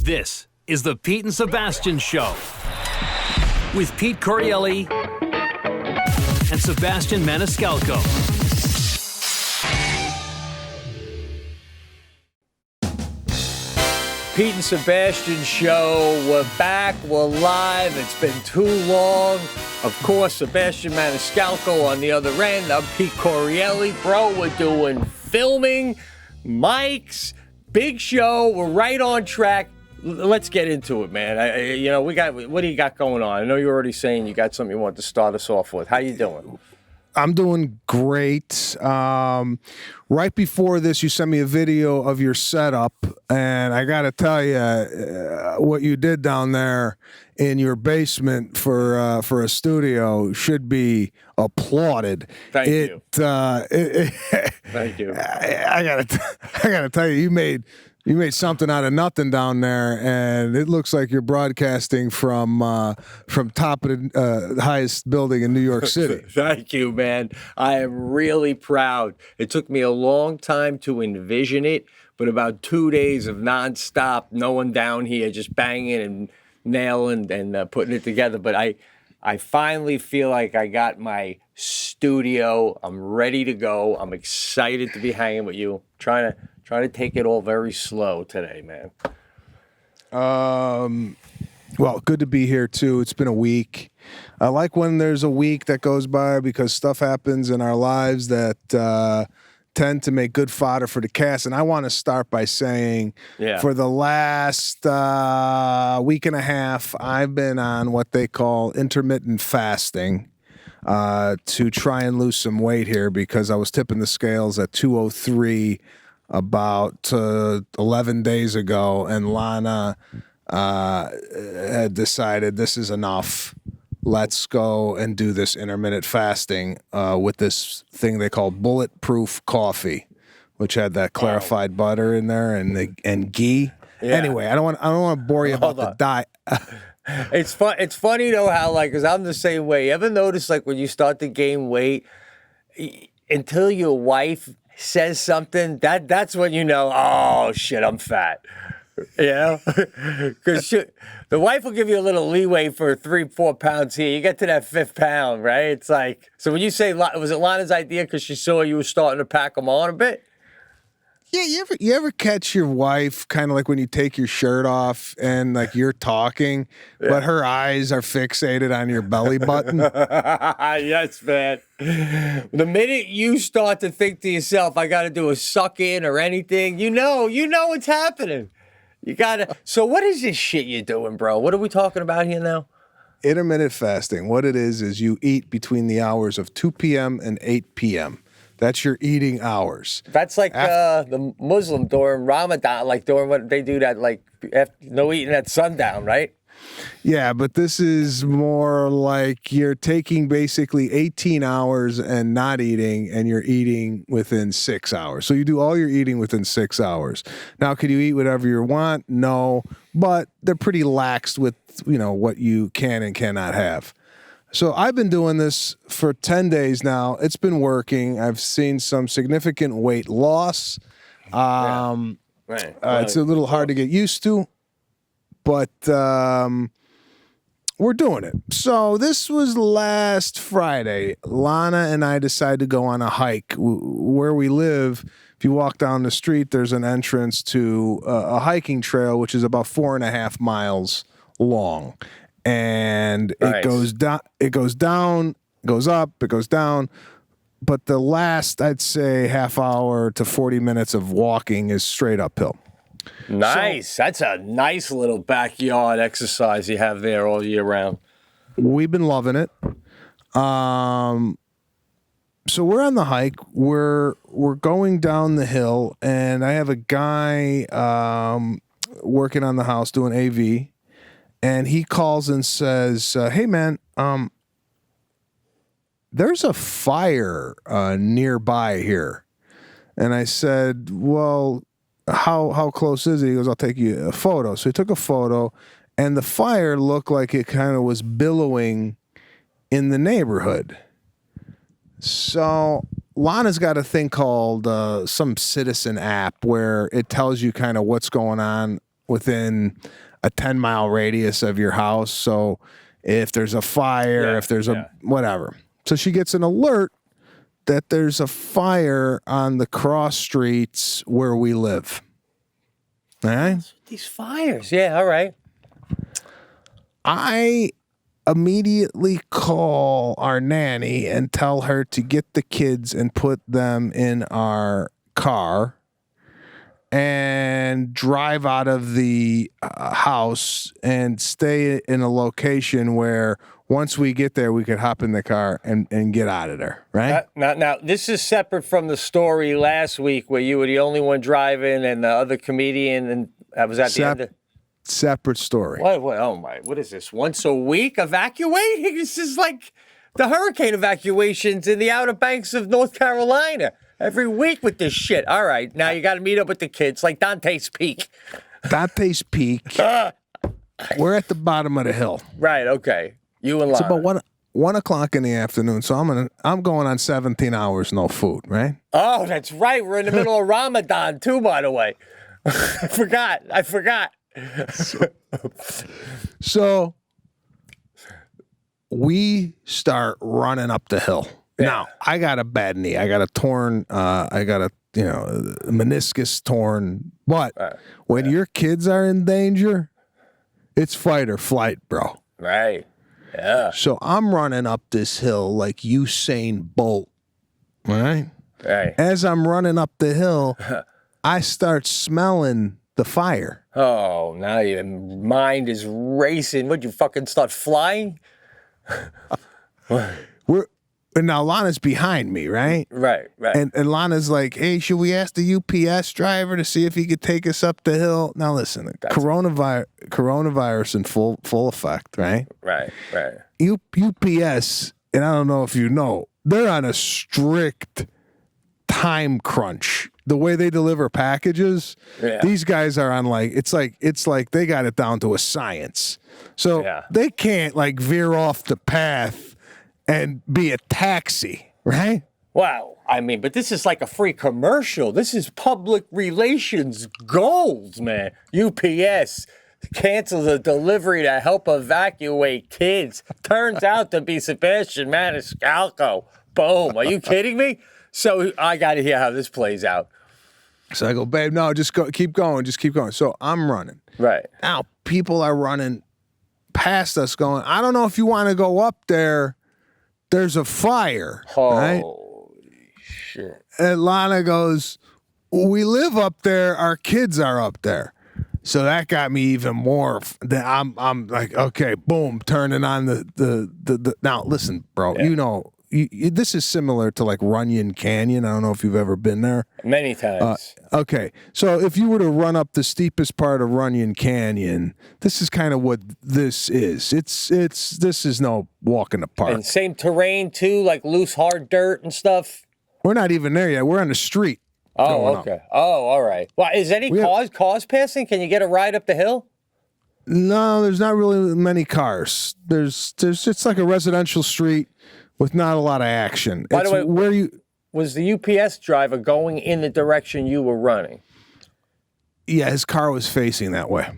This is the Pete and Sebastian Show with Pete Corielli and Sebastian Maniscalco. Pete and Sebastian Show. We're back. We're live. It's been too long. Of course, Sebastian Maniscalco on the other end. I'm Pete Corielli. Bro, we're doing filming, mics, big show. We're right on track. Let's get into it, man. What do you got going on? I know you're already saying you got something you want to start us off with. How you doing? I'm doing great. Right before this, you sent me a video of your setup, and I got to tell you, what you did down there in your basement for a studio should be applauded. Thank you. Thank you. I gotta tell you, you made something out of nothing down there, and it looks like you're broadcasting from top of the highest building in New York City. Thank you, man. I am really proud. It took me a long time to envision it, but about 2 days of nonstop, no one down here, just banging and nailing and putting it together. But I finally feel like I got my studio. I'm ready to go. I'm excited to be hanging with you. Trying to take it all very slow today, man. Well, good to be here, too. It's been a week. I like when there's a week that goes by because stuff happens in our lives that tend to make good fodder for the cast. And I want to start by saying for the last week and a half, I've been on what they call intermittent fasting to try and lose some weight here because I was tipping the scales at 203 about 11 days ago, and Lana had decided this is enough. Let's go and do this intermittent fasting with this thing they call bulletproof coffee, which had that clarified butter in there and ghee. Yeah. Anyway, I don't want to bore you about the diet. It's funny though how because I'm the same way. You ever notice when you start to gain weight, until your wife says something, that's when you know, oh shit, I'm fat. You know, because the wife will give you a little leeway for 3-4 pounds here. You get to that 5th pound, right? It's so when you say, was it Lana's idea because she saw you were starting to pack them on a bit? Yeah, you ever catch your wife kind of like when you take your shirt off and you're talking, but her eyes are fixated on your belly button? Yes, man. The minute you start to think to yourself, I got to do a suck in or anything, you know what's happening. You gotta. So what is this shit you're doing, bro? What are we talking about here now? Intermittent fasting. What it is you eat between the hours of 2 p.m. and 8 p.m. That's your eating hours. That's the Muslim during Ramadan, during what they do that, no eating at sundown, right? Yeah, but this is more like you're taking basically 18 hours and not eating, and you're eating within 6 hours. So you do all your eating within 6 hours. Now, could you eat whatever you want? No, but they're pretty lax with, what you can and cannot have. So I've been doing this for 10 days now. It's been working. I've seen some significant weight loss. Right. It's a little hard to get used to, but we're doing it. So this was last Friday. Lana and I decided to go on a hike. Where we live, if you walk down the street, there's an entrance to a hiking trail, which is about 4.5 miles long. And nice. It goes down, goes up, it goes down. But the last, I'd say, half hour to 40 minutes of walking is straight uphill. Nice. So, that's a nice little backyard exercise you have there all year round. We've been loving it. So we're on the hike. We're going down the hill, and I have a guy working on the house doing AV. And he calls and says, hey, man, there's a fire nearby here. And I said, well, how close is it? He goes, I'll take you a photo. So he took a photo, and the fire looked like it kind of was billowing in the neighborhood. So Lana's got a thing called some citizen app where it tells you kind of what's going on within a 10-mile radius of your house. So if there's a fire, if there's a whatever. So she gets an alert that there's a fire on the cross streets where we live. All right? These fires. Yeah, all right. I immediately call our nanny and tell her to get the kids and put them in our car and drive out of the house and stay in a location where once we get there, we could hop in the car and get out of there, right? Now, this is separate from the story last week where you were the only one driving and the other comedian, and that was at the end of... Separate story. What? Oh, my. What is this? Once a week evacuating? This is like the hurricane evacuations in the Outer Banks of North Carolina. Every week with this shit. All right. Now you got to meet up with the kids like Dante's Peak. Dante's Peak. We're at the bottom of the hill. Right. Okay. You and Lana. It's about 1 o'clock in the afternoon. So I'm going on 17 hours, no food, right? Oh, that's right. We're in the middle of Ramadan too, by the way. I forgot. So we start running up the hill. Yeah. Now, I got a bad knee. I got a torn, meniscus torn. But when your kids are in danger, it's fight or flight, bro. Right. Yeah. So I'm running up this hill like Usain Bolt. All right? Right. As I'm running up the hill, I start smelling the fire. Oh, now your mind is racing. Would you fucking start flying? And now Lana's behind me, right? Right. And Lana's like, hey, should we ask the UPS driver to see if he could take us up the hill? Now listen, coronavirus in full effect, right? Right. UPS, and I don't know if you know, they're on a strict time crunch. The way they deliver packages, these guys are on it's like they got it down to a science. So they can't like veer off the path and be a taxi, right? Wow. I mean, but this is like a free commercial. This is public relations gold, man. UPS cancels a delivery to help evacuate kids. Turns out to be Sebastian Maniscalco. Boom. Are you kidding me? So I got to hear how this plays out. So I go, babe, no, just keep going. So I'm running. Right. Now people are running past us going, I don't know if you want to go up there. There's a fire. Holy shit. And Lana goes, we live up there. Our kids are up there. So that got me even more. I'm like, okay, boom, turning on the now listen, bro, you know, this is similar to like Runyon Canyon. I don't know if you've ever been there. Many times. Okay. So if you were to run up the steepest part of Runyon Canyon, this is kind of what this is. This is no walk in the park. And same terrain too, like loose, hard dirt and stuff. We're not even there yet. We're on the street. Oh, okay. Oh, all right. Well, is any cars passing? Can you get a ride up the hill? No, there's not really many cars. There's it's like a residential street with not a lot of action. By the way, was the UPS driver going in the direction you were running? Yeah, his car was facing that way.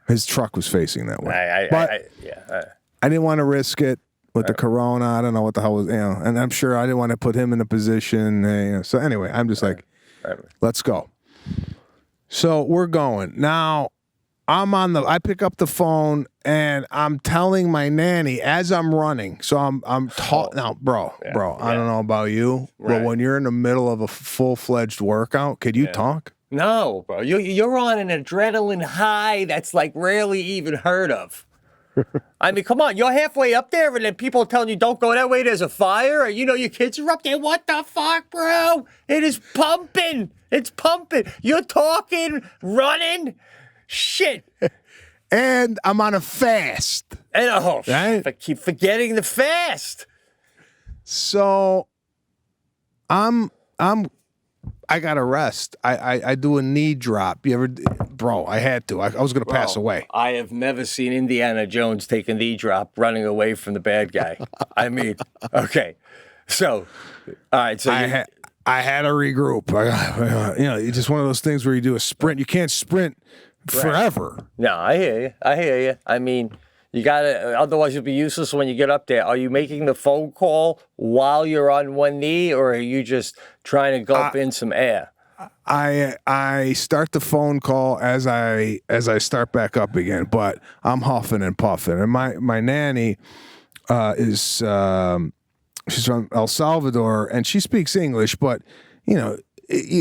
His truck was facing that way. I didn't want to risk it with the corona. I don't know what the hell was, and I'm sure I didn't want to put him in a position. So anyway, I'm just like, let's go. So we're going. Now, I pick up the phone and I'm telling my nanny as I'm running. So I'm taught now, bro. I don't know about you, but when you're in the middle of a full-fledged workout, could you talk? No, bro. You're on an adrenaline high that's like rarely even heard of. I mean, come on. You're halfway up there and then people are telling you don't go that way. There's a fire. And your kids are up there. What the fuck, bro? It is pumping. It's pumping. You're talking, running. Shit. And I'm on a fast. And right? I keep forgetting the fast. So I got to rest. I do a knee drop. You ever, bro, I had to. I was going to pass away. I have never seen Indiana Jones take a knee drop running away from the bad guy. I mean, okay. So, all right. So I had to regroup. It's just one of those things where you do a sprint. You can't sprint forever. No, I hear you. I hear you. I mean, you gotta. Otherwise, you'll be useless when you get up there. Are you making the phone call while you're on one knee, or are you just trying to gulp in some air? I start the phone call as I start back up again, but I'm huffing and puffing. And my nanny is she's from El Salvador, and she speaks English, but you know,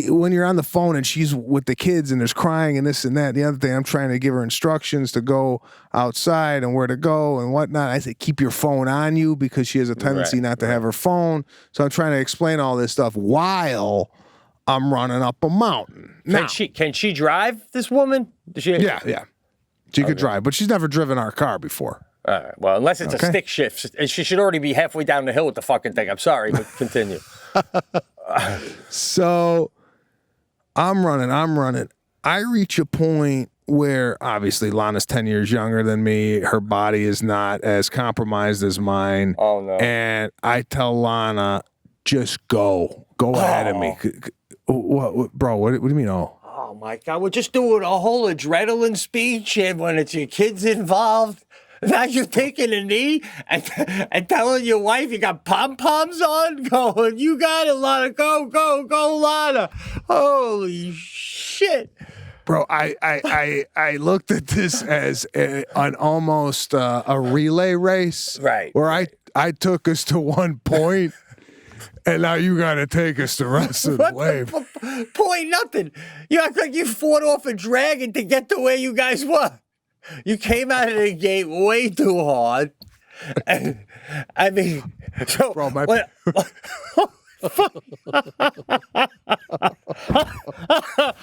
when you're on the phone and she's with the kids and there's crying and this and that, the other thing, I'm trying to give her instructions to go outside and where to go and whatnot. I say, keep your phone on you, because she has a tendency not to have her phone. So I'm trying to explain all this stuff while I'm running up a mountain. Now, Can she drive, this woman? yeah. She could drive, but she's never driven our car before. All right. Well, unless it's a stick shift, and she should already be halfway down the hill with the fucking thing. I'm sorry, but continue. So I'm running. I reach a point where obviously Lana's 10 years younger than me. Her body is not as compromised as mine. Oh, no. And I tell Lana, just go ahead of me. What, bro, what do you mean, Oh, my God. We're just doing a whole adrenaline speech, and when it's your kids involved, now you're taking a knee and telling your wife you got pom-poms on, going, you got it, Lana, go, Lana. Holy shit. Bro, I looked at this as an almost a relay race. Right. Where I took us to one point, and now you got to take us the rest of the way. Point nothing. You act like you fought off a dragon to get to where you guys were. You came out of the gate way too hard. And, I mean, so... Bro,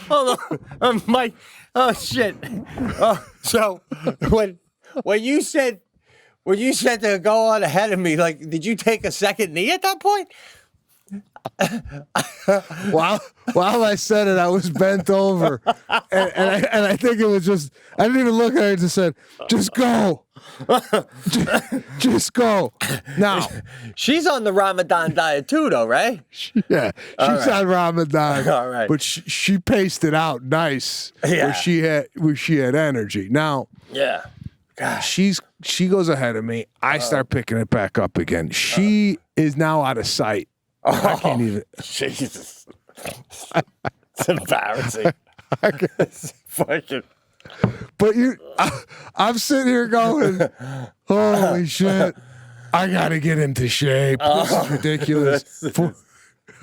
hold on. Mike, oh, shit. So, when you said to go on ahead of me, like, did you take a second knee at that point? While I said it, I was bent over, and I think it was just, I didn't even look at her. I just said, "Just go, just go." Now she's on the Ramadan diet too, though, right? Yeah, she's on Ramadan. All right, but she paced it out nice. Yeah, where she had energy. Now, yeah, gosh, she goes ahead of me. I start picking it back up again. She is now out of sight. I can't even. Jesus. It's embarrassing. It's fucking. But I'm sitting here going, holy shit, I got to get into shape. This is ridiculous.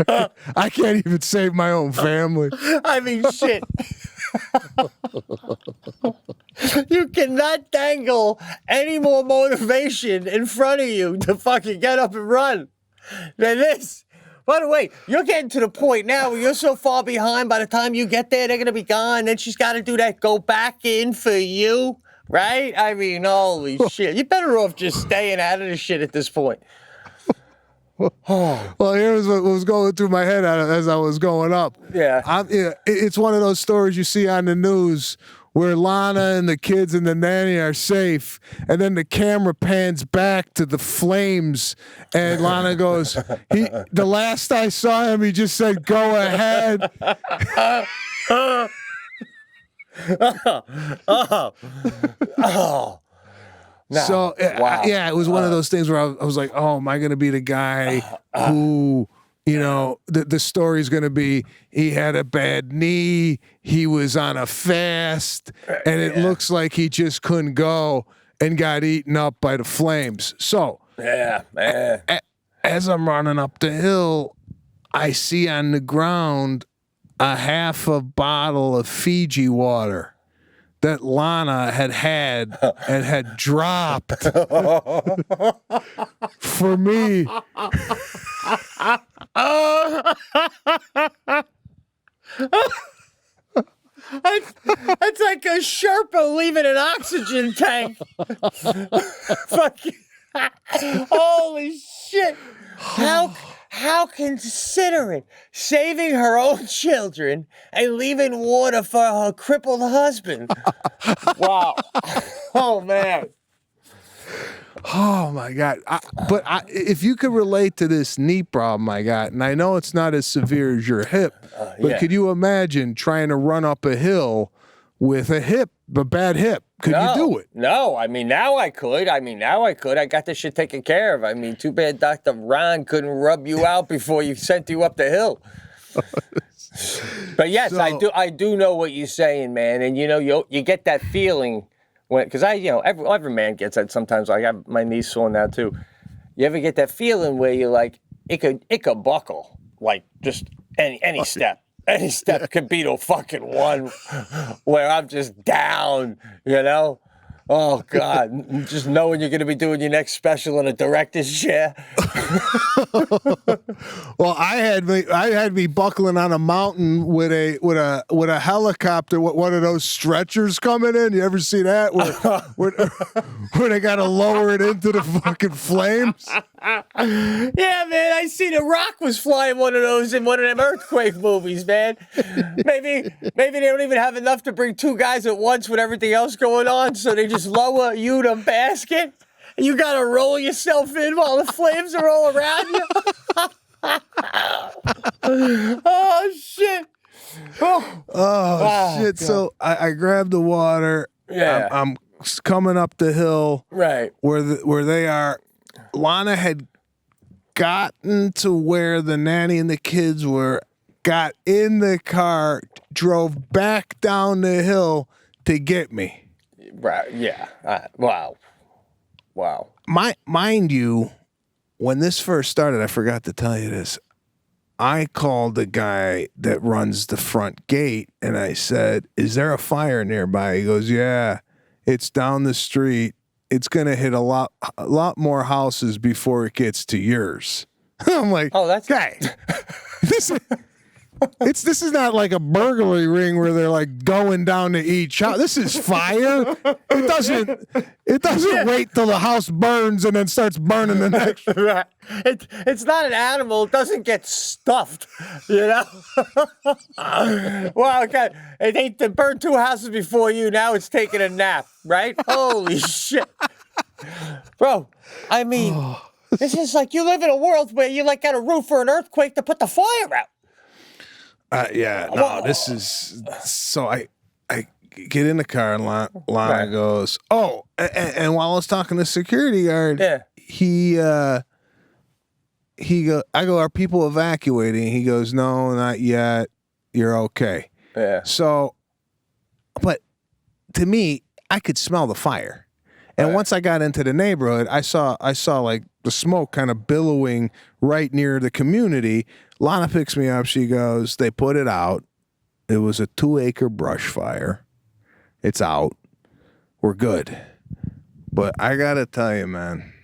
I can't even save my own family. I mean, shit. You cannot dangle any more motivation in front of you to fucking get up and run than this. By the way, you're getting to the point now where you're so far behind, by the time you get there, they're going to be gone. Then she's got to do that go back in for you, right? I mean, holy shit. You're better off just staying out of the shit at this point. Well, here's what was going through my head as I was going up. Yeah. It's one of those stories you see on the news where Lana and the kids and the nanny are safe, and then the camera pans back to the flames, and Lana goes, the last I saw him, he just said, go ahead. No. So, wow. Yeah, it was one of those things where I was like, oh, am I going to be the guy who... You know, the story's going to be he had a bad knee, he was on a fast, and it looks like he just couldn't go and got eaten up by the flames. So, as I'm running up the hill, I see on the ground a half a bottle of Fiji water that Lana had and had dropped for me. It's like a Sherpa leaving an oxygen tank. Holy shit. How considerate, saving her own children and leaving water for her crippled husband. Wow. Oh, man. Oh, my God. If you could relate to this knee problem I got, and I know it's not as severe as your hip, but could you imagine trying to run up a hill with a bad hip. Could you do it? No, I mean, now I could. I got this shit taken care of. I mean, too bad Dr. Ron couldn't rub you out before you sent you up the hill. But yes, I do know what you're saying, man. And you get that feeling because every man gets that sometimes. I got my knees sore now too. You ever get that feeling where you're like, it could buckle, like just any step. Any step could be the fucking one where I'm just down, Oh, God. Just knowing you're going to be doing your next special in a director's chair. Well, I had me buckling on a mountain with a helicopter with one of those stretchers coming in. You ever see that? Where they got to lower it into the fucking flames? Yeah, man. I see The Rock was flying one of those in one of them earthquake movies, man. Maybe they don't even have enough to bring two guys at once with everything else going on, so they just lower you to basket. And you gotta roll yourself in while the flames are all around you. Oh shit! Oh shit! God. So I grabbed the water. Yeah, I'm coming up the hill. Right where they are. Lana had gotten to where the nanny and the kids were. Got in the car, drove back down the hill to get me. Right. Yeah. Wow. Mind you, when this first started, I forgot to tell you this. I called the guy that runs the front gate and I said, "Is there a fire nearby?" He goes, "Yeah, it's down the street. It's gonna hit a lot more houses before it gets to yours." I'm like, "Oh, that's guy. This is not like a burglary ring where they're like going down to each house. This is fire. It doesn't wait till the house burns and then starts burning the next." Right. It's not an animal. It doesn't get stuffed, Well, okay. They burned two houses before you. Now it's taking a nap, right? Holy shit, bro. I mean, this is like you live in a world where you got a roof for an earthquake to put the fire out. This is so I get in the car and Lana goes, "Oh," and while I was talking to the security guard, I go, "Are people evacuating?" He goes, "No, not yet. You're okay." Yeah. So, but to me, I could smell the fire, and once I got into the neighborhood, I saw like the smoke kind of billowing right near the community. Lana picks me up. She goes, "They put it out. It was a 2-acre brush fire. It's out. We're good." But I got to tell you, man.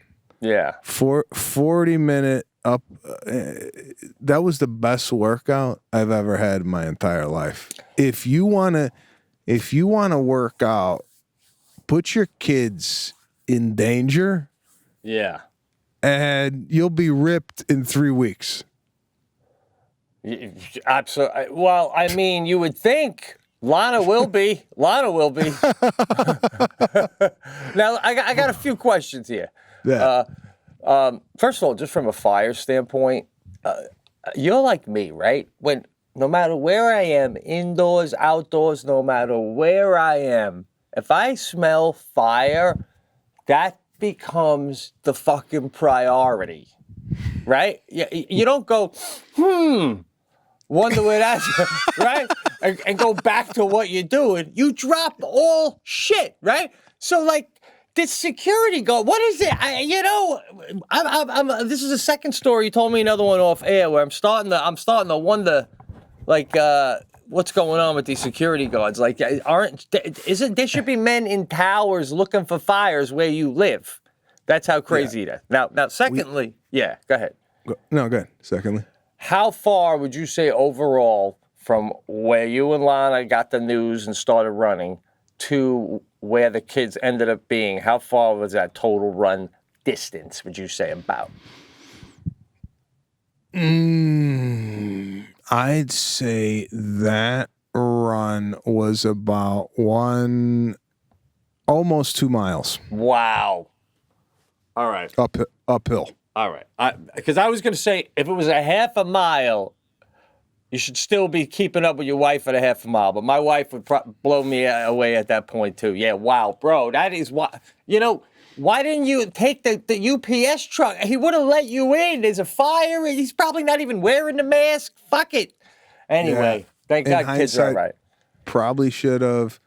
Yeah. 40-minute up. That was the best workout I've ever had in my entire life. If you want to work out, put your kids in danger. Yeah. And you'll be ripped in 3 weeks. Absolutely. Well, I mean, you would think Lana will be. Now, I got a few questions here. Yeah. First of all, just from a fire standpoint, you're like me, right? No matter where I am, indoors, outdoors, no matter where I am, if I smell fire, that becomes the fucking priority, right? You don't go, wonder where that's, right? And go back to what you're doing. You drop all shit, right? So, this security guard, what is it? This is the second story. You told me another one off air where I'm starting to wonder, what's going on with these security guards? There should be men in towers looking for fires where you live. That's how crazy it is. Now, secondly, go ahead. No, go ahead. Secondly, how far would you say overall from where you and Lana got the news and started running to where the kids ended up being? How far was that total run distance, would you say, about? I'd say that run was about almost 2 miles. Wow. All right. Uphill. All right. Because I was going to say, if it was a half a mile, You should still be keeping up with your wife at a half a mile. But my wife would blow me away at that point, too. Yeah, wow, bro. That is why. Why didn't you take the UPS truck? He would have let you in. There's a fire. He's probably not even wearing the mask. Fuck it. Anyway, thank God kids are all right. Probably should have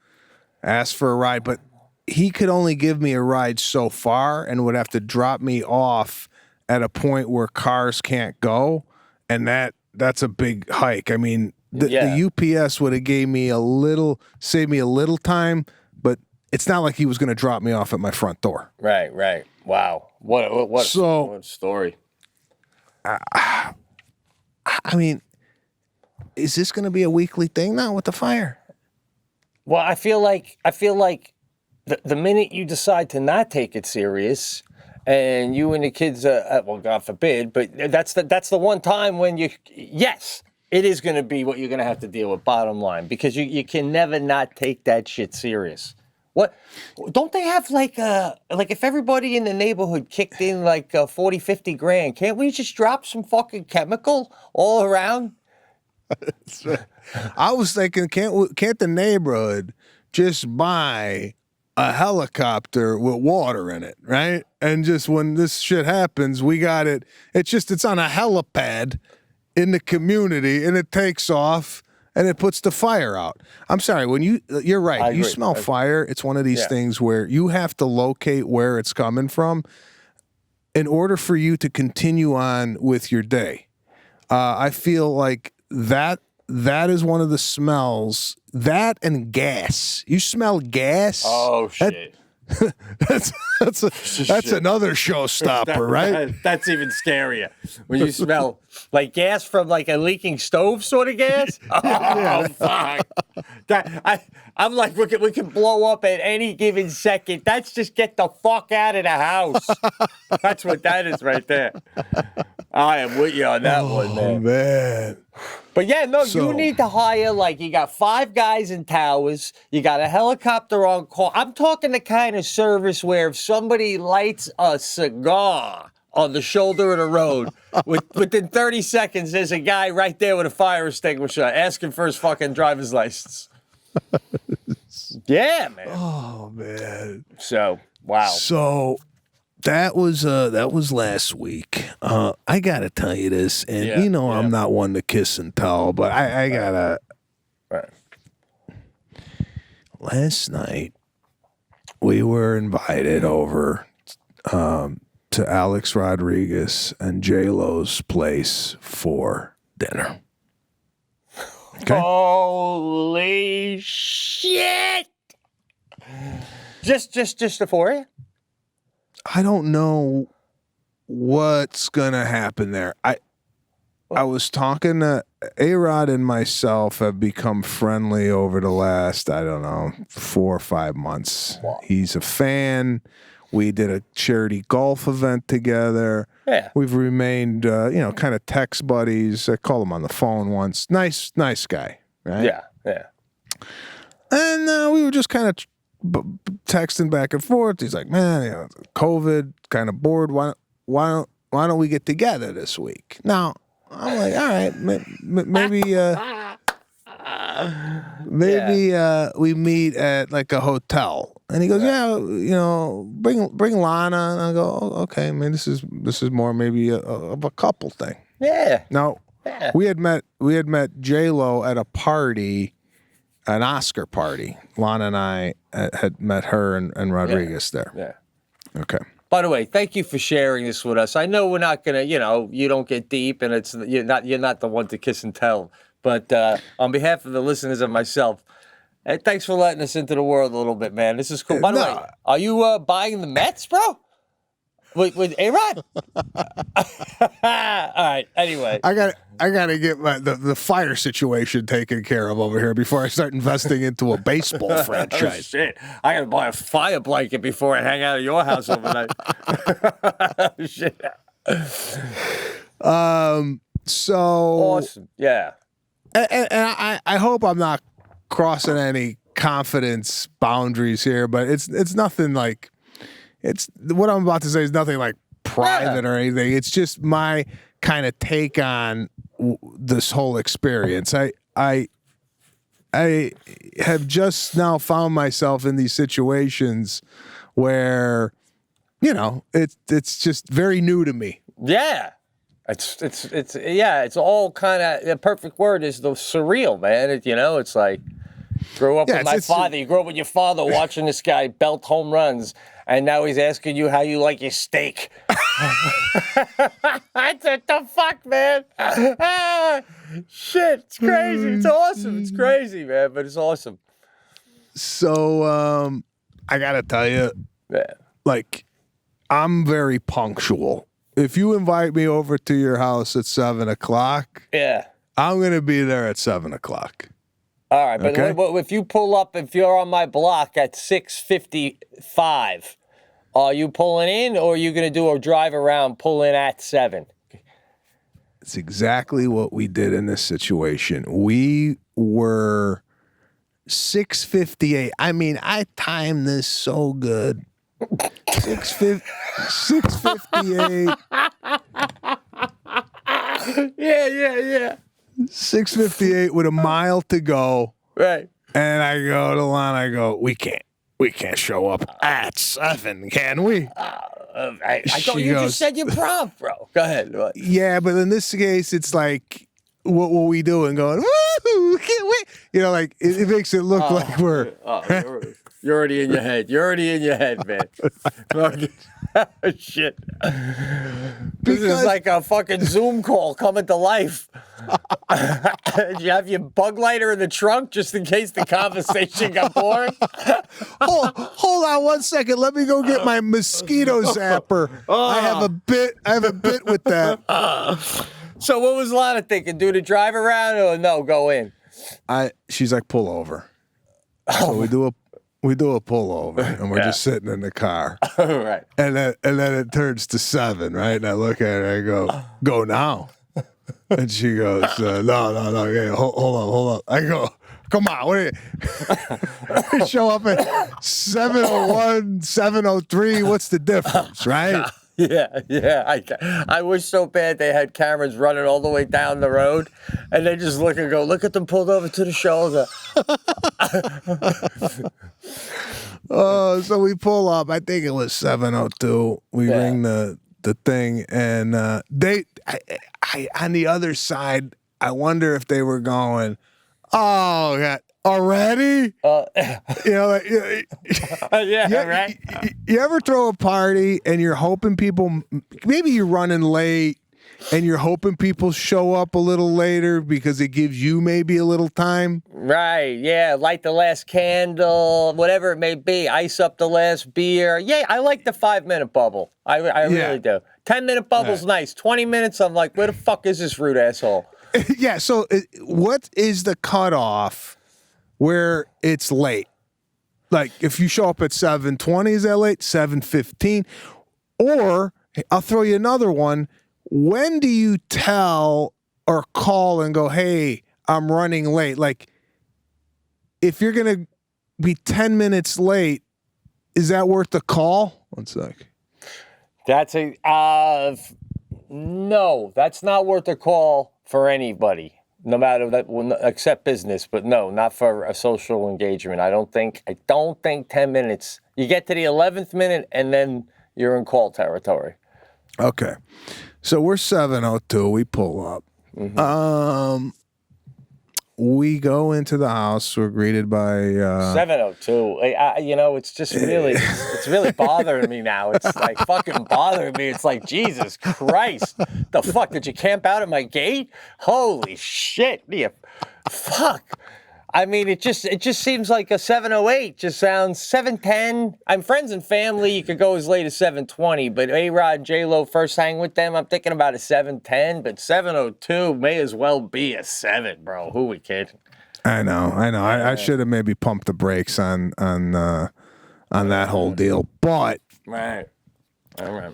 asked for a ride, but he could only give me a ride so far and would have to drop me off at a point where cars can't go, and that's a big hike. I mean, the UPS would have saved me a little time, but it's not like he was going to drop me off at my front door. Right. Wow. What story? I mean, is this going to be a weekly thing now with the fire? Well, I feel like the minute you decide to not take it serious, and you and the kids, well, God forbid, but that's the one time when yes, it is going to be what you're going to have to deal with, bottom line, because you can never not take that shit serious. What, don't they have like if everybody in the neighborhood kicked in like 40, 50 grand, can't we just drop some fucking chemical all around? I was thinking, can't the neighborhood just buy a helicopter with water in it, right? And just when this shit happens, we got it. It's on a helipad in the community, and it takes off and it puts the fire out. I'm sorry, when you're right. You smell fire. It's one of these things where you have to locate where it's coming from in order for you to continue on with your day. I feel like that is one of the smells. That and gas. You smell gas? Oh shit. That's another showstopper, right? That's even scarier. When you smell like gas from like a leaking stove sort of gas. Oh fuck! I'm like, we can blow up at any given second. That's just get the fuck out of the house. That's what that is right there. I am with you on that one, man. Man. But yeah, no, you need to hire, like, you got 5 guys in towers, you got a helicopter on call. I'm talking the kind of service where if somebody lights a cigar on the shoulder of the road, within 30 seconds, there's a guy right there with a fire extinguisher asking for his fucking driver's license. Yeah, man. Oh, man. So, wow. So that was last week. I gotta tell you this, and I'm not one to kiss and tell, but I gotta. Right. Last night, we were invited over to Alex Rodriguez and J.Lo's place for dinner. Okay? Holy shit! Just the 4 of you? I don't know what's gonna happen there. I was talking to A-Rod and myself have become friendly over the last, 4 or 5 months. Wow. He's a fan. We did a charity golf event together. Yeah. We've remained, kind of text buddies. I called him on the phone once. Nice guy, right? Yeah. And we were just kind of texting back and forth. He's like, man, COVID, kind of bored. Why don't we get together this week? Now, I'm like, all right, maybe we meet at like a hotel. And he goes, bring Lana. And I go, oh, okay, man, this is more maybe of a couple thing. Yeah. Now, we had met J.Lo at a party, an Oscar party. Lana and I had met her and Rodriguez there. Yeah. Okay. By the way, thank you for sharing this with us. I know we're not gonna, you don't get deep, and you're not the one to kiss and tell. But on behalf of the listeners and myself, hey, thanks for letting us into the world a little bit, man. This is cool. By the way, are you buying the Mets, bro? With A-Rod? All right. Anyway, I gotta get the fire situation taken care of over here before I start investing into a baseball franchise. Oh, shit. I gotta buy a fire blanket before I hang out at your house overnight. Shit. So awesome. Yeah. And I hope I'm not crossing any confidence boundaries here, but it's nothing like. It's what I'm about to say is nothing like private or anything. It's just my kind of take on this whole experience. I have just now found myself in these situations where, it's just very new to me. Yeah. It's all kind of, the perfect word is the surreal, man. It's like, grew up with my father. You grew up with your father watching this guy belt home runs, and now he's asking you how you like your steak. What the fuck, man? Shit, it's crazy. It's awesome. It's crazy, man, but it's awesome. So, I gotta tell you, like, I'm very punctual. If you invite me over to your house at 7:00, I'm gonna be there at 7:00. All right, but if you pull up, if you're on my block at 6:55, are you pulling in, or are you going to do a drive around, pull in at 7? It's exactly what we did in this situation. We were 6:58. I mean, I timed this so good. 6:58. Yeah. 6:58 with a mile to go. Right. And I go to Lon, I go, we can't show up at 7, can we? I thought you just said your prompt, bro. Go ahead. What? Yeah, but in this case, it's like, what will we do? And going, woo, can't wait. Like, it makes it look like we're... You're already in your head. You're already in your head, man. Shit. This is like a fucking Zoom call coming to life. You have your bug lighter in the trunk just in case the conversation got boring? Hold on 1 second. Let me go get my mosquito zapper. I have a bit with that. So what was Lana thinking? Do the drive around or no, go in? She's like, pull over. So we do a pullover, and we're just sitting in the car. Right. And then it turns to 7, right? And I look at her, and I go now. And she goes, no, yeah, hold on. I go, come on, what are you? Show up at 7:01, 7:03, what's the difference, right? Yeah. I wish so bad they had cameras running all the way down the road, and they just look and go, look at them pulled over to the shoulder. So we pull up. I think it was 7:02. We ring the thing, and they on the other side. I wonder if they were going, oh God, already? Right. You ever throw a party and you're hoping people, maybe you're running late and you're hoping people show up a little later because it gives you maybe a little time? Right, yeah, light the last candle, whatever it may be, ice up the last beer. Yeah, I like the 5-minute bubble. I really do. 10-minute bubble's nice. 20 minutes, I'm like, where the fuck is this rude asshole? Yeah, so what is the cutoff where it's late? Like, if you show up at 7:20, is that late? 7:15? Or, I'll throw you another one. When do you tell or call and go, hey, I'm running late? Like, if you're going to be 10 minutes late, is that worth the call? 1 sec. No, that's not worth a call for anybody, no matter that, except business, but no, not for a social engagement. I don't think 10 minutes. You get to the 11th minute and then you're in call territory. Okay. So we're 7:02. We pull up. Mm-hmm. We go into the house. We're greeted by 7:02. It's just really, it's really bothering me now. It's like fucking bothering me. It's like, Jesus Christ, the fuck, did you camp out at my gate? Holy shit, fuck. I mean, it just seems like a 7:08 just sounds 7:10. I'm friends and family. You could go as late as 7:20, but A-Rod and J.Lo first hang with them. I'm thinking about a 7:10, but 7:02 may as well be a 7, bro. Who we kidding? I know. I should have maybe pumped the brakes on that whole deal, but right. All right.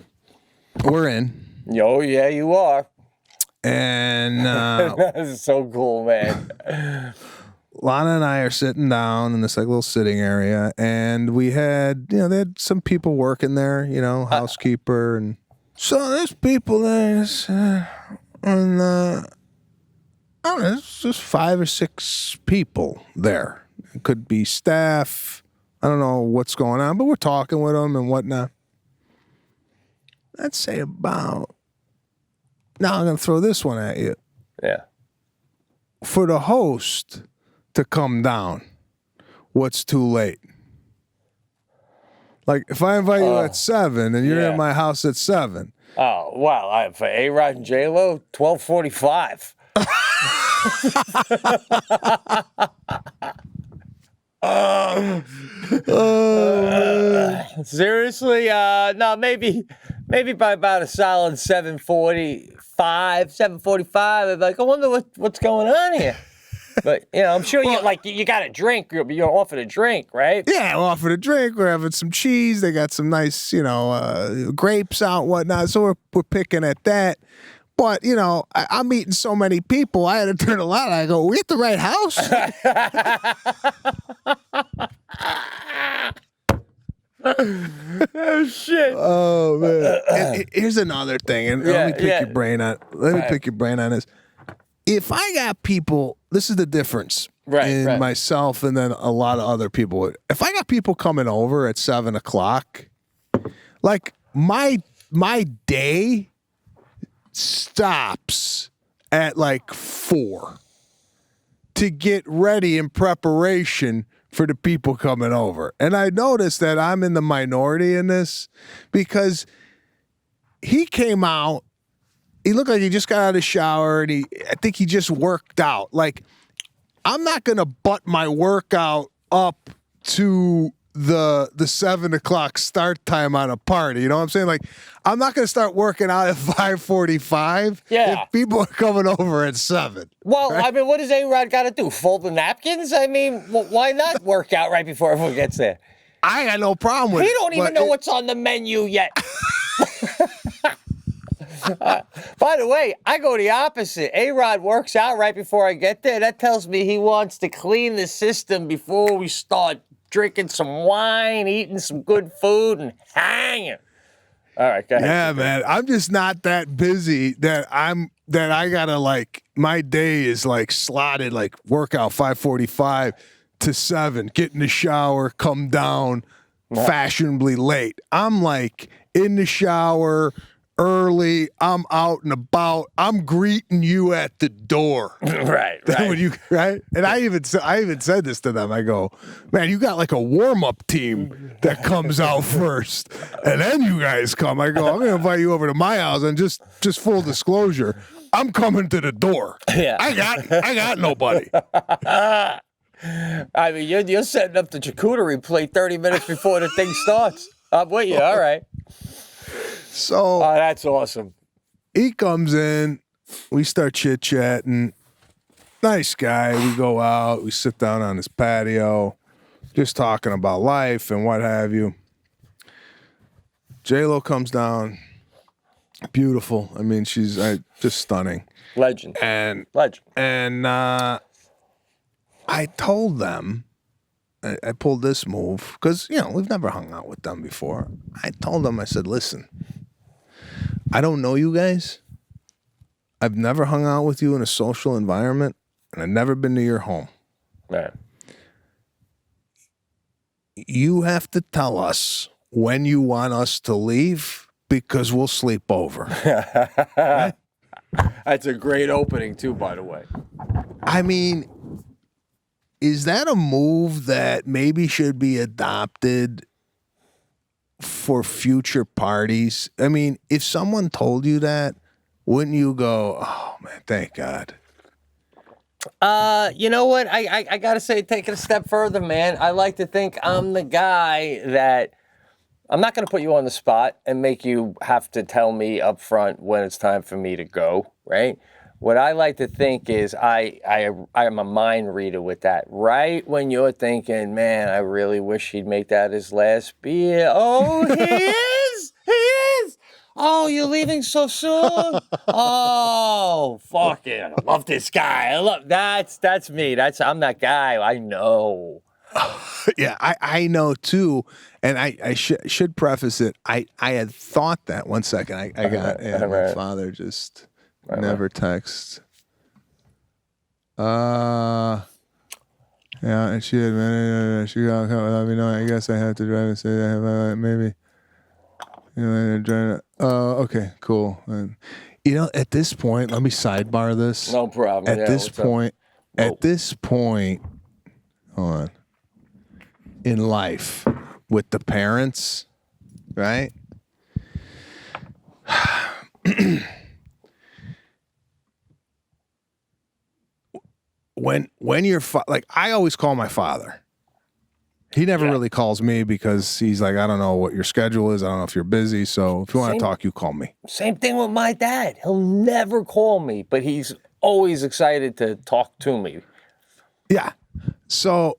We're in. Oh yeah, you are. And this is so cool, man. Lana and I are sitting down in this like little sitting area, and we had, they had some people working there, housekeeper, and so there's people there, and I don't know, it's just 5 or 6 people there. It could be staff. I don't know what's going on, but we're talking with them and whatnot. I'd say about. Now I'm going to throw this one at you. Yeah. For the host to come down, what's too late? Like, if I invite you at 7 and you're yeah. at my house at 7. Oh, well, for A-Rod and J.Lo, 12:45. Seriously? No, maybe by about a solid 7:45, 7:45. I'm like, I wonder what's going on here. But, I'm sure you got a drink. You're offered a drink, right? Yeah, we're offered a drink. We're having some cheese. They got some nice, grapes out and whatnot. So we're picking at that. But, I'm meeting so many people. I had to turn a lot. I go, we at the right house? Oh, shit. Oh, man. And here's another thing. And let me pick your brain on pick your brain on this. If I got people, this is the difference in myself and then a lot of other people. If I got people coming over at 7 o'clock, like my day stops at like 4 to get ready in preparation for the people coming over. And I noticed that I'm in the minority in this because he came out. He looked like he just got out of the shower, and I think he just worked out. Like, I'm not going to butt my workout up to the 7 o'clock start time on a party. You know what I'm saying? Like, I'm not going to start working out at 5:45 if people are coming over at 7. Well, right? I mean, what does A-Rod got to do? Fold the napkins? I mean, why not work out right before everyone gets there? I got no problem with it. He don't even know what's on the menu yet. By the way, I go the opposite. A-Rod works out right before I get there. That tells me he wants to clean the system before we start drinking some wine, eating some good food, and hanging. All right, go ahead. Yeah, man. I'm just not that busy that I gotta like my day is like slotted like workout 5:45 to 7. Get in the shower, come down fashionably late. I'm like in the shower early, I'm out and about. I'm greeting you at the door. Right. Right? And I even said this to them. I go, man, you got like a warm-up team that comes out first, and then you guys come. I go, I'm going to invite you over to my house, and just full disclosure, I'm coming to the door. Yeah. I got nobody. I mean, you're setting up the charcuterie plate 30 minutes before the thing starts. I'm with you. All right. So that's awesome. He comes in, we start chit-chatting. Nice guy. We go out, we sit down on his patio, just talking about life and what have you. J.Lo comes down, beautiful. I mean, she's just stunning. Legend. And I told them, I pulled this move because, we've never hung out with them before. I told them, I said, listen, I don't know you guys. I've never hung out with you in a social environment, and I've never been to your home. Right. You have to tell us when you want us to leave because we'll sleep over. Right? That's a great opening, too, by the way. I mean, is that a move that maybe should be adopted for future parties? I mean, if someone told you that, wouldn't you go, oh, man, thank God? You know what? I got to say, take it a step further, man. I like to think I'm the guy that I'm not going to put you on the spot and make you have to tell me up front when it's time for me to go, right? What I like to think is I am a mind reader with that. Right when you're thinking, man, I really wish he'd make that his last beer. Oh, he is? He is? Oh, you're leaving so soon? Oh, fuck it. I love this guy. That's me. I'm that guy. I know. Yeah, I know too. And I should preface it. I had thought that. One second. I got my father just... Never text. Yeah, and she admitted she got caught without me knowing. I guess I have to drive and say that maybe. Okay, cool. And, at this point, let me sidebar this. No problem. At this point, hold on. In life, with the parents, right? When you're like, I always call my father. He never really calls me because he's like, I don't know what your schedule is. I don't know if you're busy. So if you want to talk, you call me. Same thing with my dad. He'll never call me, but he's always excited to talk to me. Yeah. So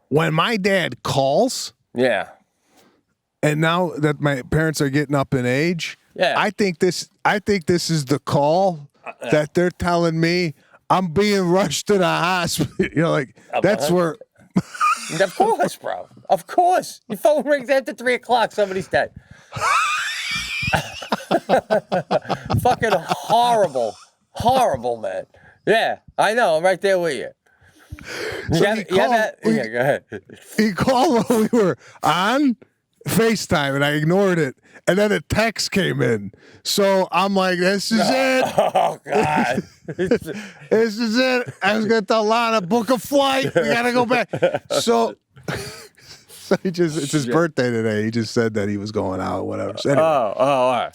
when my dad calls, and now that my parents are getting up in age, I think this is the call that they're telling me I'm being rushed to the hospital. That's where. Of course, bro. Of course. Your phone rings after 3 o'clock. Somebody's dead. Fucking horrible. Horrible, man. Yeah, I know. I'm right there with you. Go ahead. He called when we were on FaceTime, and I ignored it. And then a text came in. So I'm like, this is it. Oh, God. This is it. I was going to tell Lana, book a flight. We got to go back. So it's his birthday today. He just said that he was going out, whatever. So anyway, all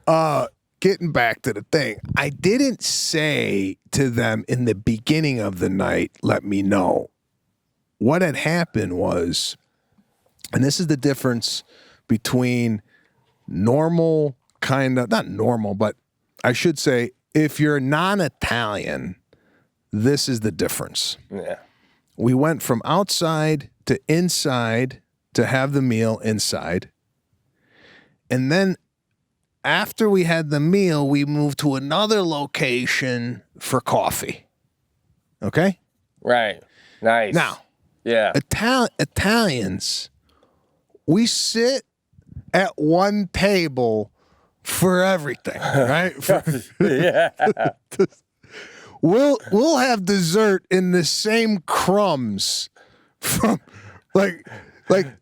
right. Getting back to the thing, I didn't say to them in the beginning of the night, let me know. What had happened was, and this is the difference between normal not normal, but I should say, if you're non-Italian, this is the difference. Yeah. We went from outside to inside to have the meal inside. And then after we had the meal, we moved to another location for coffee. Okay? Right. Nice. Now, Italians, we sit at one table for everything, right? We'll have dessert in the same crumbs from like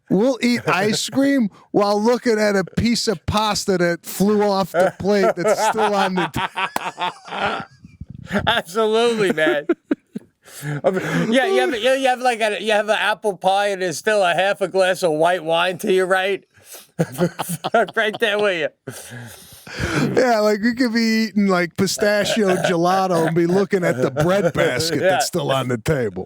we'll eat ice cream while looking at a piece of pasta that flew off the plate that's still on the Absolutely, man. You have an apple pie and there's still a half a glass of white wine to your right. Right there with you. Yeah, like we could be eating like pistachio gelato and be looking at the bread basket that's still on the table.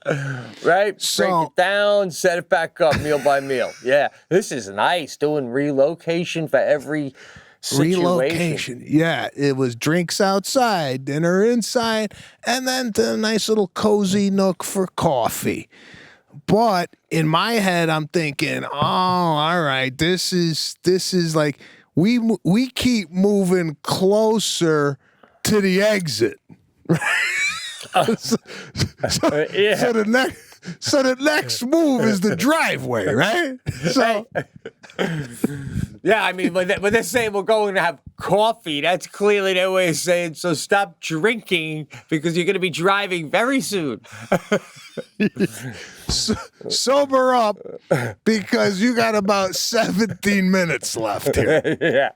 Right? Break it down, set it back up meal by meal. Yeah, this is nice. Doing relocation for every situation. Relocation. Yeah, it was drinks outside, dinner inside, and then to a nice little cozy nook for coffee. But in my head, I'm thinking, oh, all right, this is like we keep moving closer to the exit. So the next move is the driveway, right? So yeah, I mean, when they're saying we're going to have coffee, that's clearly their way of saying, so stop drinking because you're going to be driving very soon. Sober up because you got about 17 minutes left here. Yeah.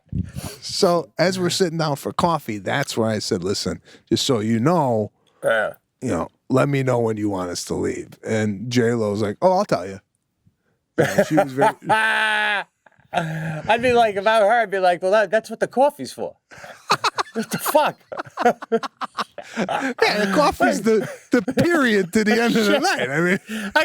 So as we're sitting down for coffee, that's where I said, listen, just so you know, let me know when you want us to leave. And J.Lo was like, oh, I'll tell you. And she was very... I'd be like, if I were her, I'd be like, well, that's what the coffee's for. What the fuck? Yeah, the coffee's the period to the end of the night. I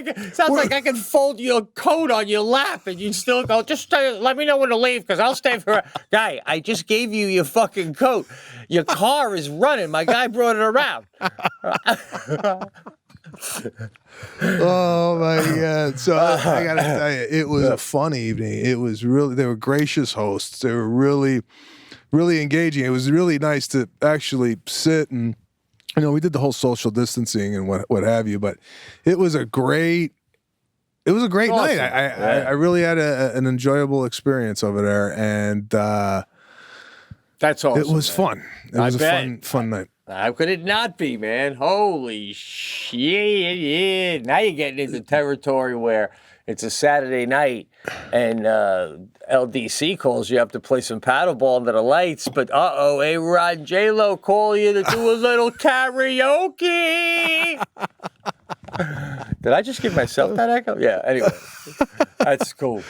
mean, sounds like I can fold your coat on your lap and you still go, just stay, let me know when to leave because I'll stay for Guy, I just gave you your fucking coat. Your car is running. My guy brought it around. Oh my God. So I gotta tell you, it was a fun evening. It was really, they were gracious hosts. They were really engaging. It was really nice to actually sit and, we did the whole social distancing and what have you, but it was a great awesome night. I really had an enjoyable experience over there, and that's awesome. It was fun. It was a fun night. How could it not be, man? Holy shit. Now you're getting into territory where it's a Saturday night and LDC calls you up to play some paddleball under the lights, but A-Rod and J.Lo call you to do a little karaoke. Did I just give myself that echo? Yeah, anyway. That's cool.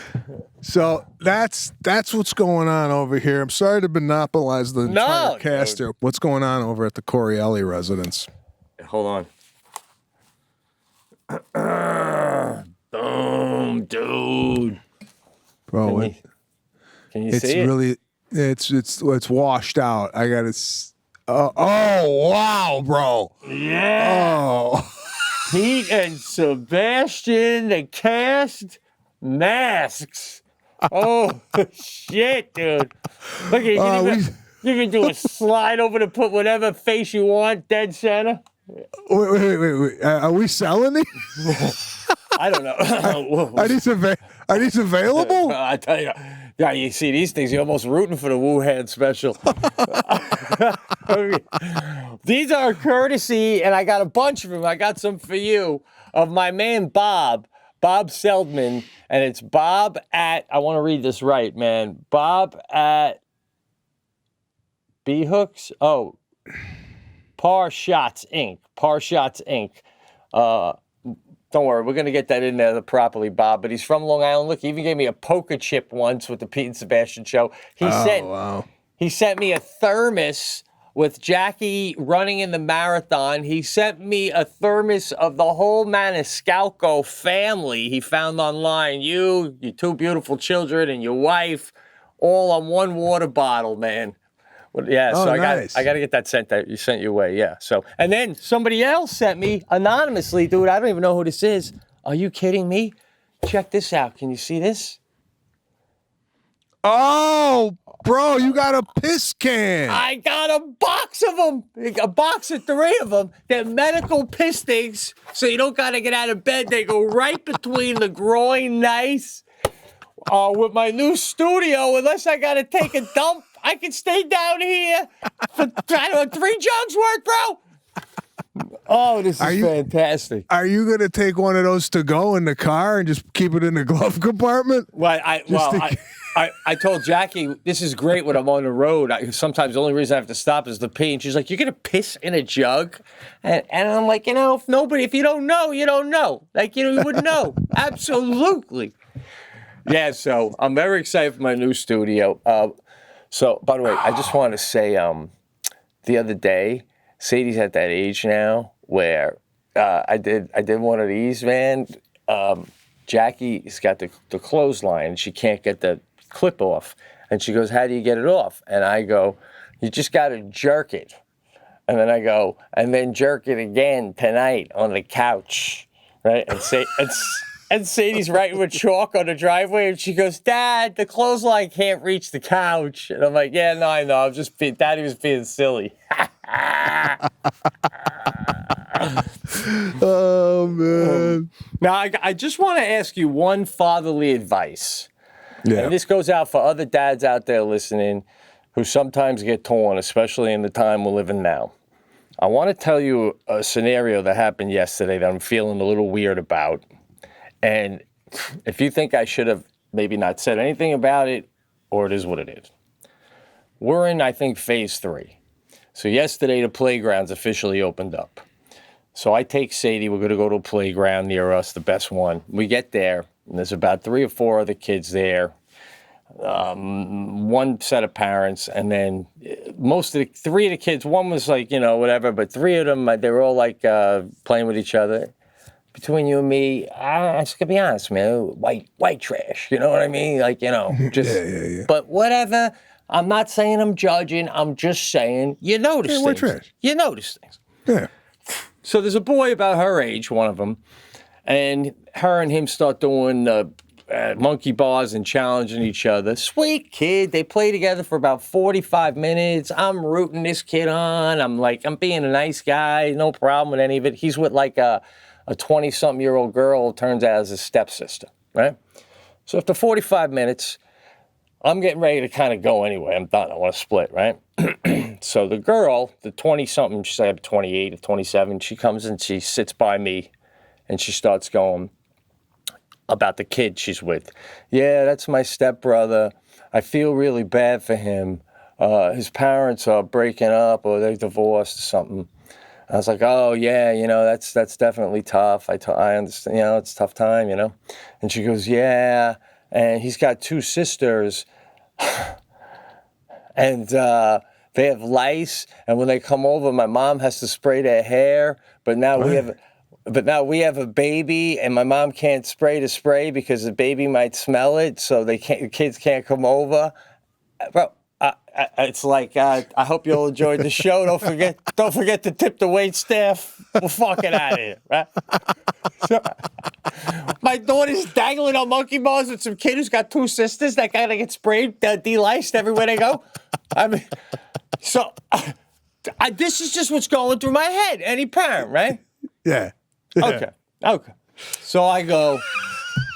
So that's what's going on over here. I'm sorry to monopolize the entire cast here. What's going on over at the Corielli residence? Hold on. Boom, dude. Bro, can you it's see it? really it's washed out. I got it. Oh wow, bro. Yeah. Oh. Pete and Sebastian, the cast masks. Oh shit, dude! Look, you can do a slide over to put whatever face you want, dead center. Wait. Are we selling these? I don't know. Are these available? I tell you, yeah, you see these things, you're almost rooting for the Wuhan special. These are courtesy, and I got a bunch of them. I got some for you, of my man Bob Seldman, and it's Bob at, I want to read this right, man. Bob at B-Hooks? Oh, Par Shots Inc. Don't worry, we're going to get that in there properly, Bob. But he's from Long Island. Look, he even gave me a poker chip once with the Pete and Sebastian show. He sent me a thermos with Jackie running in the marathon. He sent me a thermos of the whole Maniscalco family he found online. You, your two beautiful children, and your wife, all on one water bottle, man. Well, yeah, so nice. I got to get that sent your way, yeah. So, and then somebody else sent me anonymously, dude. I don't even know who this is. Are you kidding me? Check this out. Can you see this? Oh, bro, you got a piss can. I got a box of them. A box of 3 of them. They're medical piss things, so you don't got to get out of bed. They go right between the groin, nice. With my new studio, unless I got to take a dump, I can stay down here for, I don't know, 3 jugs worth, bro. Oh, this is fantastic. Are you going to take one of those to go in the car and just keep it in the glove compartment? Well, I told Jackie, this is great when I'm on the road. Sometimes the only reason I have to stop is to pee. And she's like, you're going to piss in a jug? And I'm like, if you don't know, you don't know. Like, you wouldn't know. Absolutely. Yeah, so I'm very excited for my new studio. So, by the way, I just want to say the other day, Sadie's at that age now where I did one of these, man. Jackie's got the clothesline. She can't get the clip off. And she goes, how do you get it off? And I go, you just got to jerk it. And then I go, and then jerk it again tonight on the couch, right? And Sadie's writing with chalk on the driveway, and she goes, Dad, the clothesline can't reach the couch. And I'm like, yeah, no, I know. Daddy was being silly. Oh, man. Now, I just want to ask you one fatherly advice. Yeah. And this goes out for other dads out there listening who sometimes get torn, especially in the time we're living now. I want to tell you a scenario that happened yesterday that I'm feeling a little weird about. And if you think I should have maybe not said anything about it, or it is what it is. We're in, I think, phase 3. So yesterday, the playgrounds officially opened up. So I take Sadie, we're going to go to a playground near us, the best one. We get there, and there's about 3 or 4 other kids there, one set of parents, and then 3 of the kids, one was like, whatever, but 3 of them, they were all like playing with each other. Between you and me, I'm just gonna be honest, man. White trash. You know what I mean? Like, just. Yeah. But whatever. I'm not saying I'm judging. I'm just saying you notice things. White trash. You notice things. Yeah. So there's a boy about her age, one of them, and her and him start doing monkey bars and challenging each other. Sweet kid. They play together for about 45 minutes. I'm rooting this kid on. I'm being a nice guy. No problem with any of it. He's with like a 20-something-year-old girl, turns out as his stepsister, right? So after 45 minutes, I'm getting ready to kind of go anyway. I'm done. I want to split, right? So the girl, the 20-something, she's like 28 or 27, she comes and she sits by me and she starts going about the kid she's with. Yeah, that's my stepbrother. I feel really bad for him. His parents are breaking up or they're divorced or something. I was like, oh, yeah, that's definitely tough. I understand, it's a tough time, And she goes, yeah, and he's got 2 sisters. And they have lice, and when they come over, my mom has to spray their hair. But now we have a baby, and my mom can't spray the spray because the baby might smell it, so the kids can't come over. Bro, it's like I hope you all enjoyed the show. Don't forget to tip the wait staff. We're fucking out of here, right? So, my daughter's dangling on monkey bars with some kid who's got 2 sisters that gotta get sprayed, deliced everywhere they go. I mean, so this is just what's going through my head. Any parent, right? Yeah. Okay. So I go,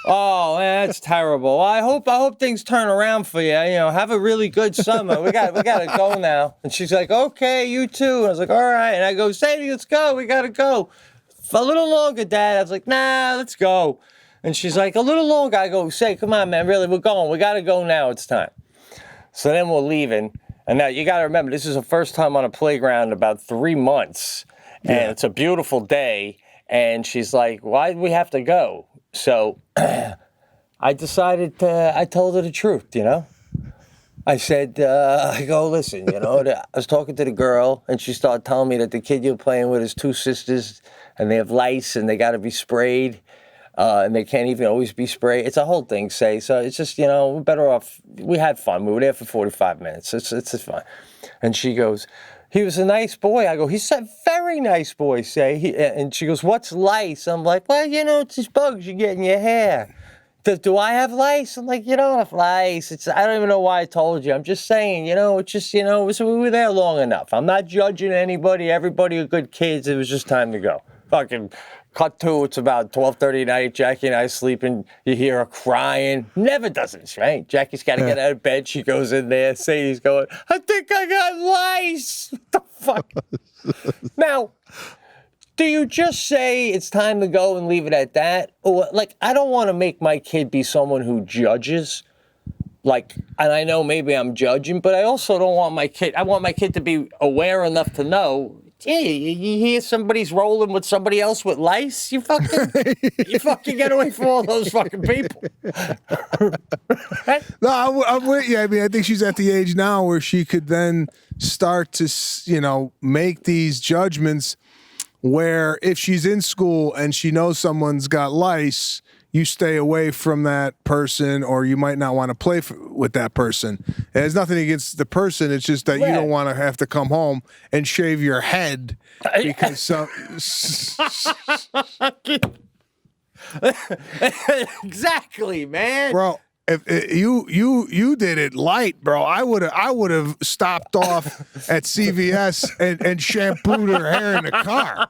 oh, man, that's terrible. Well, I hope things turn around for you. Have a really good summer. We got to go now. And she's like, okay, you too. And I was like, all right. And I go, Sadie, let's go. We got to go. A little longer, Dad. I was like, nah, let's go. And she's like, a little longer. I go, say, come on, man, really, we're going. We got to go now. It's time. So then we're leaving. And now you got to remember, this is the first time on a playground in about 3 months. And it's a beautiful day. And she's like, why do we have to go? So I decided I told her the truth, I said, I go, listen, I was talking to the girl, and she started telling me that the kid you're playing with is 2 sisters, and they have lice, and they got to be sprayed, and they can't even always be sprayed. It's a whole thing, So it's just, we're better off. We had fun. We were there for 45 minutes. It's fun. And she goes, he was a nice boy. I go, he's a very nice boy, and she goes, what's lice? I'm like, well, it's these bugs you get in your hair. Do I have lice? I'm like, you don't have lice. I don't even know why I told you. I'm just saying, it's just, we were there long enough. I'm not judging anybody. Everybody are good kids. It was just time to go. Fucking cut to, it's about 12:30 at night. Jackie and I sleeping. You hear her crying. Never does this, right? Jackie's got to get out of bed. She goes in there. Sadie's going, I think I got lice. What the fuck? Now, do you just say it's time to go and leave it at that? Or, I don't want to make my kid be someone who judges. And I know maybe I'm judging, but I also don't want I want my kid to be aware enough to know, hey, you hear somebody's rolling with somebody else with lice? You fucking get away from all those fucking people. Right? No, I'm with you. I mean, I think she's at the age now where she could then start to, make these judgments where if she's in school and she knows someone's got lice, you stay away from that person, or you might not want to play with that person. It has nothing against the person. It's just that you don't want to have to come home and shave your head because Exactly, man. Bro, if you did it light, bro, I would have stopped off at CVS and shampooed her hair in the car.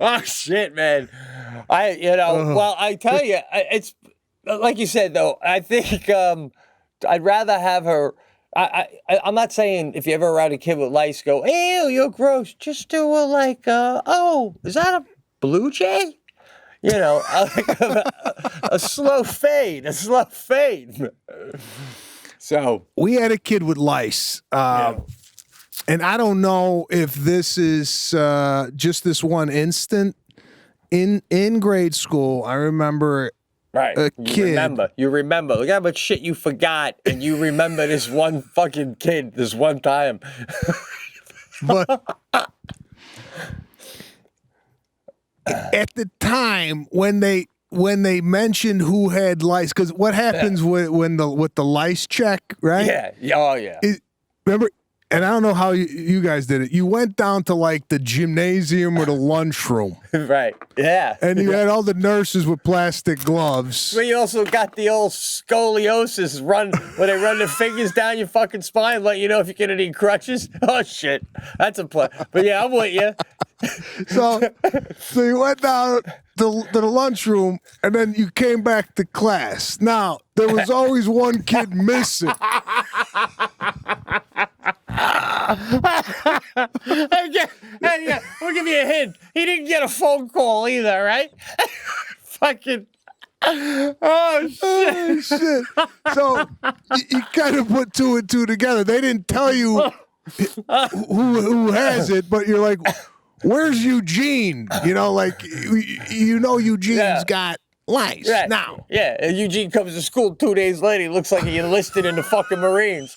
Oh shit, man. Well, I tell you, it's like you said though. I think I'd rather have her. I'm not saying if you ever around a kid with lice, go, ew, you're gross. Just do a oh, is that a blue jay? A slow fade. So we had a kid with lice, and I don't know if this is just this one instant in grade school. I remember a kid. You remember. Look how much shit you forgot, and you remember this one fucking kid this one time. But at the time when they mentioned who had lice, because what happens with the lice check, right? Yeah. Oh yeah. Remember, and I don't know how you guys did it. You went down to the gymnasium or the lunchroom, right? Yeah. And you had all the nurses with plastic gloves. But you also got the old scoliosis where they run their fingers down your fucking spine, let you know if you're gonna need crutches. Oh shit, that's a play. But yeah, I'm with you. So you went down to the lunchroom, and then you came back to class. Now, there was always one kid missing. We'll give you a hint. He didn't get a phone call either, right? Fucking. Oh, shit. Shit. So you kind of put two and two together. They didn't tell you who has it, but you're like, where's Eugene? You know, like, Eugene's got lice now. Yeah, and Eugene comes to school 2 days later. He looks like he enlisted in the fucking Marines.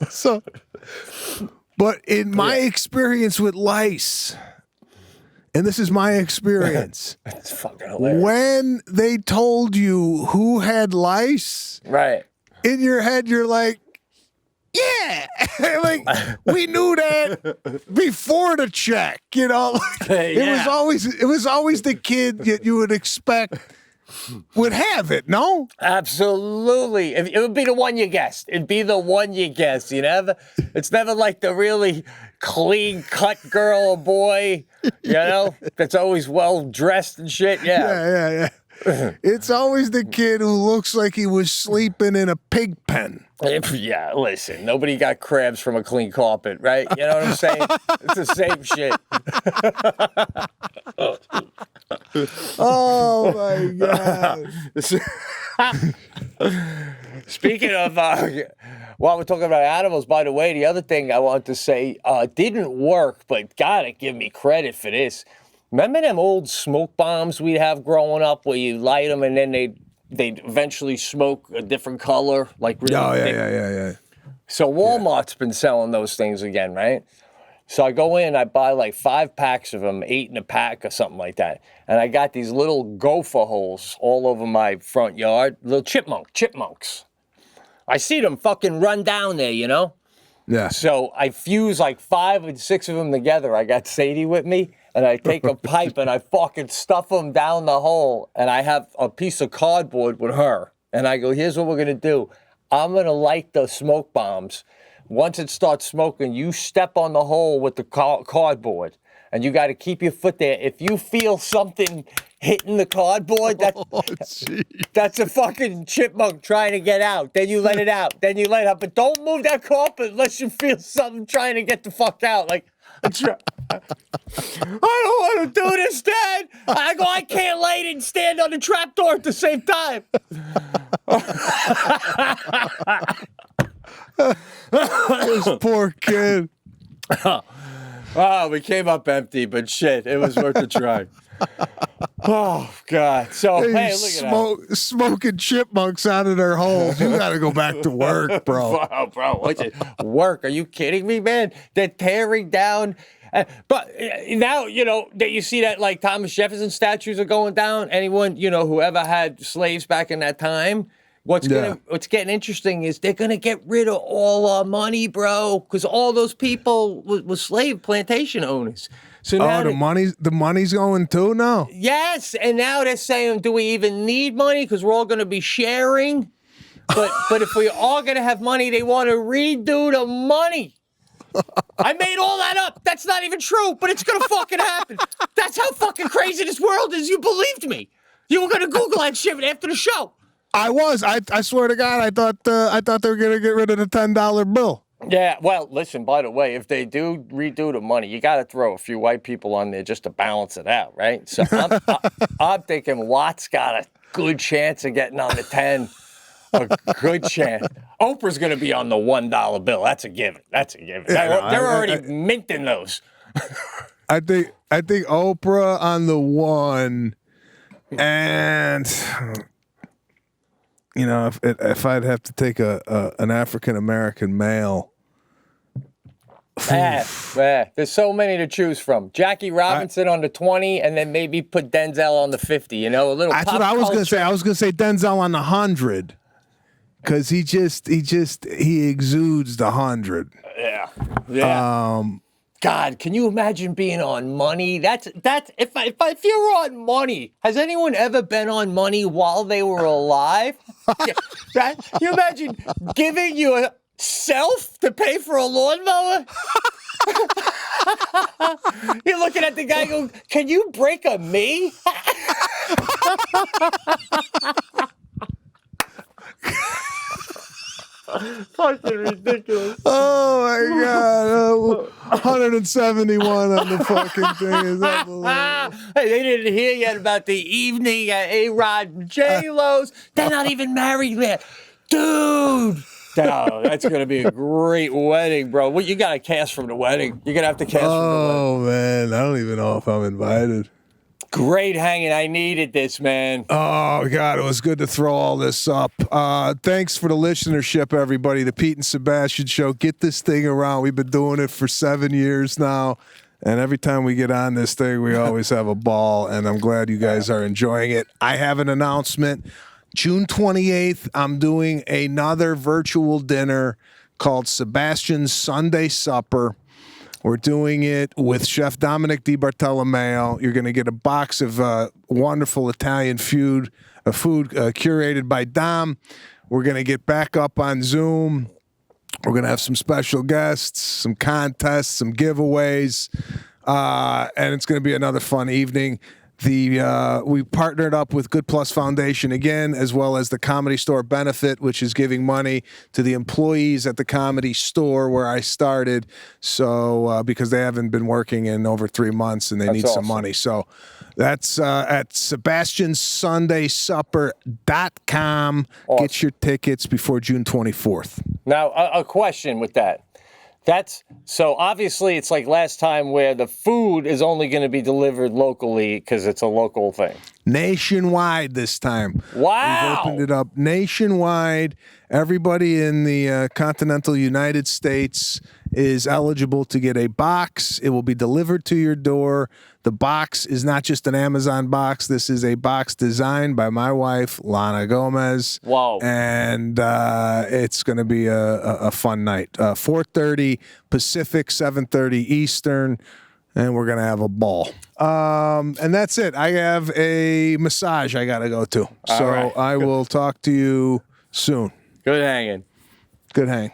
So, but in my experience with lice, and this is my experience, it's fucking hilarious. when they told you who had lice, Right. in your head you're like, yeah, like we knew that before the check, you know. It was always the kid that you would expect would have it. No, absolutely. It would be the one you guessed. It'd be the one you guessed. It's never like the really clean cut girl or boy, that's always well dressed and shit. Yeah. It's always the kid who looks like he was sleeping in a pig pen. Yeah, listen, nobody got crabs from a clean carpet, right? You know what I'm saying? It's the same shit. Oh, my God. Speaking of, while we're talking about animals, by the way, the other thing I wanted to say didn't work, but gotta give me credit for this. Remember them old smoke bombs we'd have growing up where you light them and then they'd eventually smoke a different color? Like really thick? Yeah. So Walmart's been selling those things again, right? So I go in, I buy like 5 packs of them, 8 in a pack or something like that. And I got these little gopher holes all over my front yard, little chipmunks. I see them fucking run down there, Yeah. So I fuse like 5 and 6 of them together. I got Sadie with me, and I take a pipe and I fucking stuff them down the hole. And I have a piece of cardboard with her. And I go, here's what we're going to do. I'm going to light the smoke bombs. Once it starts smoking, you step on the hole with the cardboard. And you got to keep your foot there. If you feel something hitting the cardboard, that's a fucking chipmunk trying to get out. Then you let it out. But don't move that carpet unless you feel something trying to get the fuck out. Like, I don't want to do this, Dad. I go, I can't lay it and stand on the trapdoor at the same time. This poor kid. Oh, we came up empty, but shit, it was worth a try. Oh, God. So, hey, look at that. Smoking chipmunks out of their holes. You got to go back to work, bro. Oh, bro, what's it? Work? Are you kidding me, man? They're tearing down. But now, that you see that, like, Thomas Jefferson statues are going down. Anyone, whoever had slaves back in that time. What's getting interesting is they're gonna get rid of all our money, bro, because all those people was slave plantation owners. So now the money's going too now. Yes, and now they're saying, do we even need money? Because we're all gonna be sharing. But if we are gonna have money, they want to redo the money. I made all that up. That's not even true, but it's gonna fucking happen. That's how fucking crazy this world is. You believed me. You were gonna Google that shit after the show. I swear to God, I thought they were gonna get rid of the $10 bill. Yeah, well, listen, by the way, if they do redo the money, you got to throw a few white people on there just to balance it out, right? So I'm thinking Watt's got a good chance of getting on the 10. A good chance. Oprah's going to be on the $1 bill. That's a given. Yeah, they're already minting those. I think Oprah on the 1, and if I'd have to take an African American male. There's so many to choose from. Jackie Robinson on the 20, and then maybe put Denzel on the 50. A little. That's what I was gonna say. I was gonna say Denzel on the 100, because he exudes the 100. Yeah. God, can you imagine being on money? That's if you're on money, has anyone ever been on money while they were alive? You imagine giving yourself to pay for a lawnmower? You're looking at the guy going, can you break a me? Fucking ridiculous. Oh my God. 171 on the fucking thing. Is unbelievable. Hey, they didn't hear yet about the evening at A-Rod and J.Lo's. They're not even married yet. Dude. Oh, that's going to be a great wedding, bro. Well, you got to cast from the wedding. You're going to have to cast from the wedding. Oh, man. I don't even know if I'm invited. Great hanging. I needed this, man. Oh, God, it was good to throw all this up. Thanks for the listenership, everybody. The Pete and Sebastian Show. Get this thing around. We've been doing it for 7 years now, and every time we get on this thing, we always have a ball, and I'm glad you guys are enjoying it. I have an announcement. June 28th, I'm doing another virtual dinner called Sebastian's Sunday Supper. We're doing it with Chef Dominic Bartolomeo. You're going to get a box of wonderful Italian food curated by Dom. We're going to get back up on Zoom. We're going to have some special guests, some contests, some giveaways, and it's going to be another fun evening. We partnered up with Good Plus Foundation again, as well as the Comedy Store Benefit, which is giving money to the employees at the Comedy Store where I started. So because they haven't been working in over 3 months and they need some money. So that's at SebastianSundaySupper.com. Awesome. Get your tickets before June 24th. Now, a question with that. So obviously it's like last time where the food is only going to be delivered locally because it's a local thing. Nationwide this time. Wow. We've opened it up nationwide. Everybody in the continental United States is eligible to get a box. It will be delivered to your door. The box is not just an Amazon box. This is a box designed by my wife, Lana Gomez. Wow. And it's going to be a fun night. 4:30 Pacific, 7:30 Eastern. And we're going to have a ball. And that's it. I have a massage I got to go to. So right. I will talk to you soon. Good hanging. Good hang.